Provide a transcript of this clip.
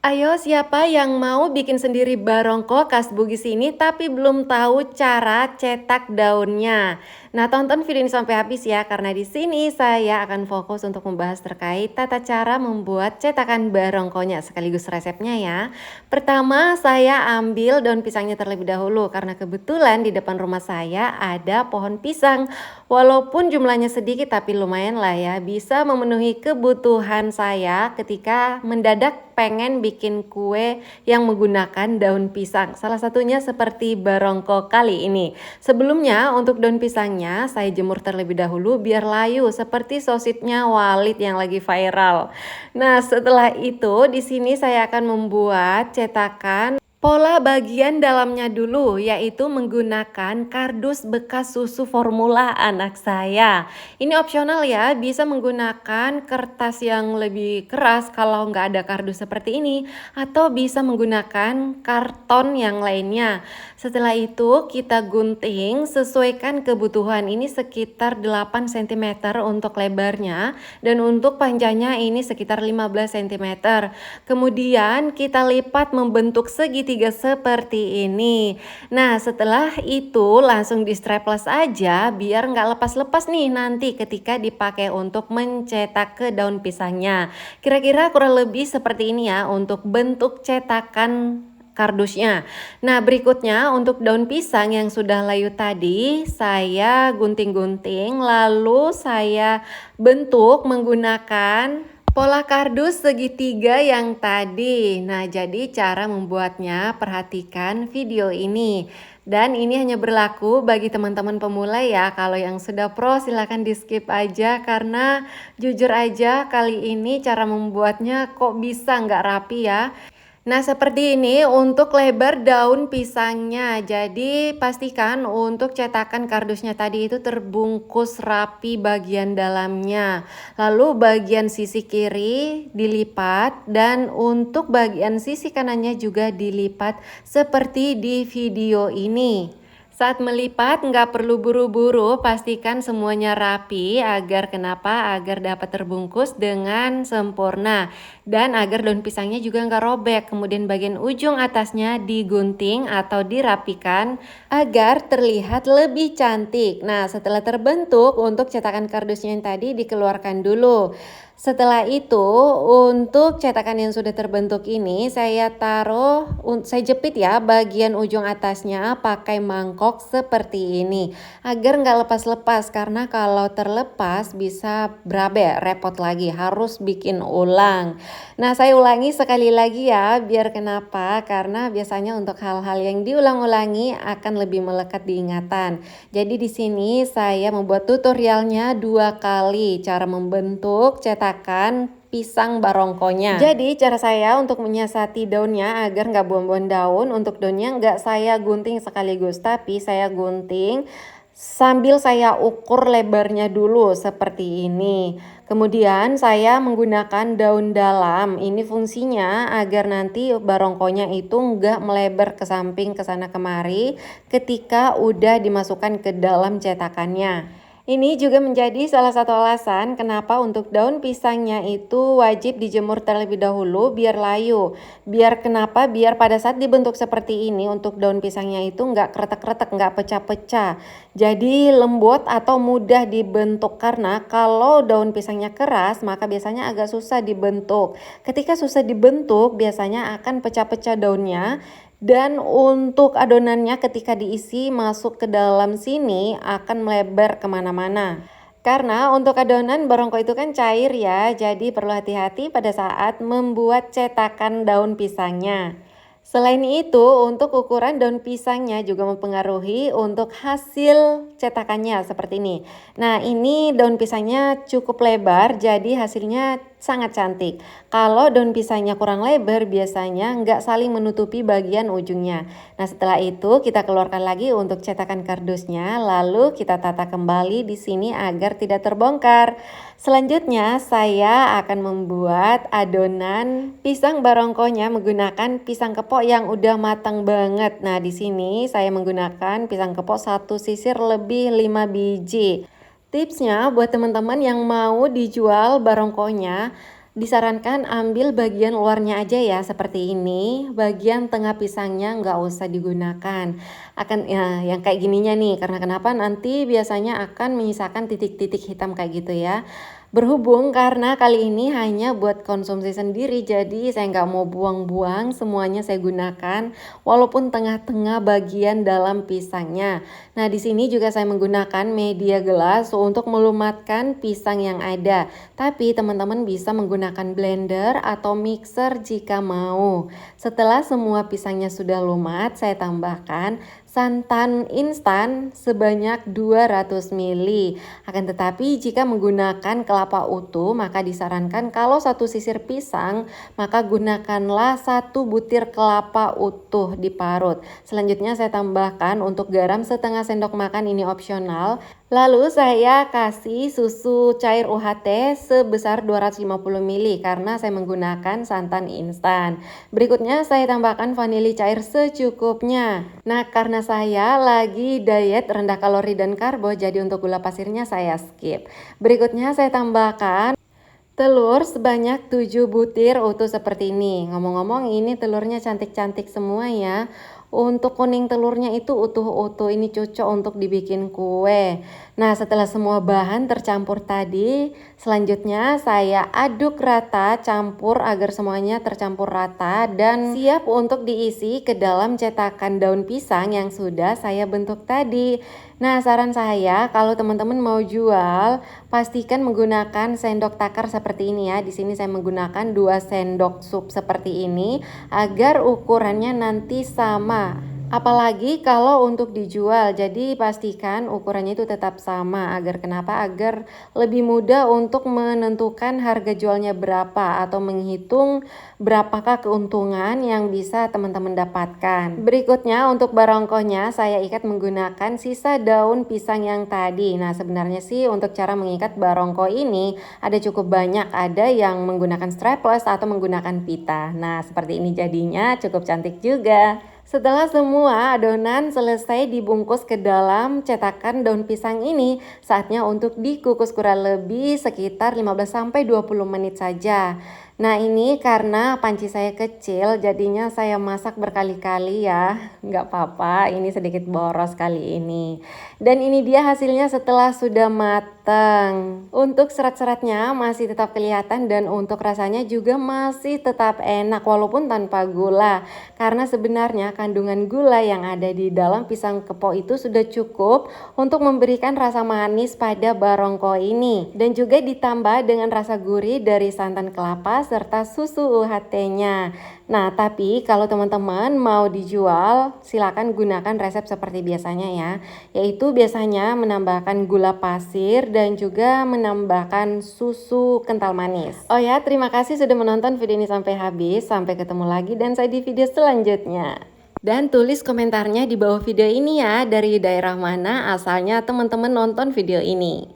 Ayo, siapa yang mau bikin sendiri barongko khas Bugis ini tapi belum tahu cara cetak daunnya? Nah, tonton video ini sampai habis ya, karena di sini saya akan fokus untuk membahas terkait tata cara membuat cetakan barongkonya sekaligus resepnya ya. Pertama, saya ambil daun pisangnya terlebih dahulu karena kebetulan di depan rumah saya ada pohon pisang. Walaupun jumlahnya sedikit tapi lumayan lah ya, bisa memenuhi kebutuhan saya ketika mendadak pengen bikin kue yang menggunakan daun pisang. Salah satunya seperti barongko kali ini. Sebelumnya untuk daun pisangnya saya jemur terlebih dahulu biar layu seperti sosisnya Walid yang lagi viral. Nah, setelah itu di sini saya akan membuat cetakan pola bagian dalamnya dulu, yaitu menggunakan kardus bekas susu formula anak saya. Ini opsional ya, bisa menggunakan kertas yang lebih keras kalau nggak ada kardus seperti ini, atau bisa menggunakan karton yang lainnya. Setelah itu kita gunting, sesuaikan kebutuhan, ini sekitar 8 cm untuk lebarnya, dan untuk panjangnya ini sekitar 15 cm. Kemudian kita lipat membentuk segitiga seperti ini. Nah, setelah itu langsung di strapless aja biar nggak lepas-lepas nih nanti ketika dipakai untuk mencetak ke daun pisangnya. Kira-kira kurang lebih seperti ini ya untuk bentuk cetakan kardusnya. Nah, berikutnya untuk daun pisang yang sudah layu tadi saya gunting-gunting, lalu saya bentuk menggunakan pola kardus segitiga yang tadi. Nah, jadi cara membuatnya perhatikan video ini. Dan ini hanya berlaku bagi teman-teman pemula ya. Kalau yang sudah pro silahkan di skip aja, karena jujur aja kali ini cara membuatnya kok bisa nggak rapi ya. Nah, seperti ini untuk lebar daun pisangnya. Jadi pastikan untuk cetakan kardusnya tadi itu terbungkus rapi bagian dalamnya. Lalu bagian sisi kiri dilipat, dan untuk bagian sisi kanannya juga dilipat seperti di video ini. Saat melipat nggak perlu buru-buru, pastikan semuanya rapi agar kenapa? Agar dapat terbungkus dengan sempurna dan agar daun pisangnya juga nggak robek. Kemudian bagian ujung atasnya digunting atau dirapikan agar terlihat lebih cantik. Nah, setelah terbentuk, untuk cetakan kardusnya yang tadi dikeluarkan dulu. Setelah itu untuk cetakan yang sudah terbentuk ini saya jepit ya bagian ujung atasnya pakai mangkok seperti ini agar nggak lepas-lepas, karena kalau terlepas bisa berabe, repot lagi, harus bikin ulang. Nah, saya ulangi sekali lagi ya, biar kenapa? Karena biasanya untuk hal-hal yang diulang-ulangi akan lebih melekat di ingatan. Jadi di sini saya membuat tutorialnya 2 kali cara membentuk cetakan pisang barongkonya. Jadi cara saya untuk menyiasati daunnya agar nggak buang-buang daun, untuk daunnya nggak saya gunting sekaligus, tapi saya gunting sambil saya ukur lebarnya dulu seperti ini. Kemudian saya menggunakan daun dalam. Ini fungsinya agar nanti barongkonya itu nggak melebar ke samping ke sana kemari ketika udah dimasukkan ke dalam cetakannya. Ini juga menjadi salah satu alasan kenapa untuk daun pisangnya itu wajib dijemur terlebih dahulu biar layu. Biar pada saat dibentuk seperti ini untuk daun pisangnya itu nggak kretek-kretek, nggak pecah-pecah. Jadi lembut atau mudah dibentuk, karena kalau daun pisangnya keras maka biasanya agak susah dibentuk. Ketika susah dibentuk biasanya akan pecah-pecah daunnya. Dan untuk adonannya ketika diisi masuk ke dalam sini akan melebar kemana-mana. Karena untuk adonan barongko itu kan cair ya, jadi perlu hati-hati pada saat membuat cetakan daun pisangnya. Selain itu, untuk ukuran daun pisangnya juga mempengaruhi untuk hasil cetakannya seperti ini. Nah, ini daun pisangnya cukup lebar, jadi hasilnya sangat cantik. Kalau daun pisangnya kurang lebar, biasanya nggak saling menutupi bagian ujungnya. Nah, setelah itu kita keluarkan lagi untuk cetakan kardusnya, lalu kita tata kembali di sini agar tidak terbongkar. Selanjutnya, saya akan membuat adonan pisang barongkonya menggunakan pisang kepok yang udah matang banget. Nah, di sini saya menggunakan pisang kepok 1 sisir lebih 5 biji. Tipsnya buat teman-teman yang mau dijual barongkonya, Disarankan ambil bagian luarnya aja ya seperti ini, bagian tengah pisangnya nggak usah digunakan. Akan ya, yang kayak gininya nih, karena kenapa nanti biasanya akan menyisakan titik-titik hitam kayak gitu ya. Berhubung karena kali ini hanya buat konsumsi sendiri, jadi saya nggak mau buang-buang, semuanya saya gunakan, walaupun tengah-tengah bagian dalam pisangnya. Nah, di sini juga saya menggunakan media gelas untuk melumatkan pisang yang ada. Tapi teman-teman bisa menggunakan blender atau mixer jika mau. Setelah semua pisangnya sudah lumat, saya tambahkan santan instan sebanyak 200 ml. Akan tetapi jika menggunakan kelapa utuh, maka disarankan kalau satu sisir pisang, maka gunakanlah 1 butir kelapa utuh diparut. Selanjutnya saya tambahkan untuk garam setengah sendok makan, ini opsional. Lalu saya kasih susu cair UHT sebesar 250 ml karena saya menggunakan santan instan. Berikutnya saya tambahkan vanili cair secukupnya. Nah, karena saya lagi diet rendah kalori dan karbo, jadi untuk gula pasirnya saya skip. Berikutnya saya tambahkan telur sebanyak 7 butir utuh seperti ini. Ngomong-ngomong, ini telurnya cantik-cantik semua ya. Untuk kuning telurnya itu utuh-utuh, ini cocok untuk dibikin kue. Nah, setelah semua bahan tercampur tadi, selanjutnya saya aduk rata, campur agar semuanya tercampur rata dan siap untuk diisi ke dalam cetakan daun pisang yang sudah saya bentuk tadi. Nah, saran saya kalau teman-teman mau jual, pastikan menggunakan sendok takar seperti ini ya. Di sini saya menggunakan 2 sendok sup seperti ini agar ukurannya nanti sama. Apalagi kalau untuk dijual, jadi pastikan ukurannya itu tetap sama agar kenapa? Agar lebih mudah untuk menentukan harga jualnya berapa atau menghitung berapakah keuntungan yang bisa teman-teman dapatkan. Berikutnya untuk barongkonya saya ikat menggunakan sisa daun pisang yang tadi. Nah, sebenarnya sih untuk cara mengikat barongko ini ada cukup banyak, ada yang menggunakan strapless atau menggunakan pita. Nah, seperti ini jadinya cukup cantik juga. Setelah semua adonan selesai dibungkus ke dalam cetakan daun pisang ini, saatnya untuk dikukus kurang lebih sekitar 15-20 menit saja. Nah, ini karena panci saya kecil, jadinya saya masak berkali-kali ya. Nggak apa-apa, ini sedikit boros kali ini. Dan ini dia hasilnya setelah sudah matang. Untuk serat-seratnya masih tetap kelihatan dan untuk rasanya juga masih tetap enak walaupun tanpa gula. Karena sebenarnya kandungan gula yang ada di dalam pisang kepok itu sudah cukup untuk memberikan rasa manis pada barongko ini. Dan juga ditambah dengan rasa gurih dari santan kelapa serta susu UHT-nya. Nah, tapi kalau teman-teman mau dijual, silakan gunakan resep seperti biasanya ya. Yaitu biasanya menambahkan gula pasir dan juga menambahkan susu kental manis. Oh ya, terima kasih sudah menonton video ini sampai habis. Sampai ketemu lagi dan saya di video selanjutnya. Dan tulis komentarnya di bawah video ini ya, dari daerah mana asalnya teman-teman nonton video ini.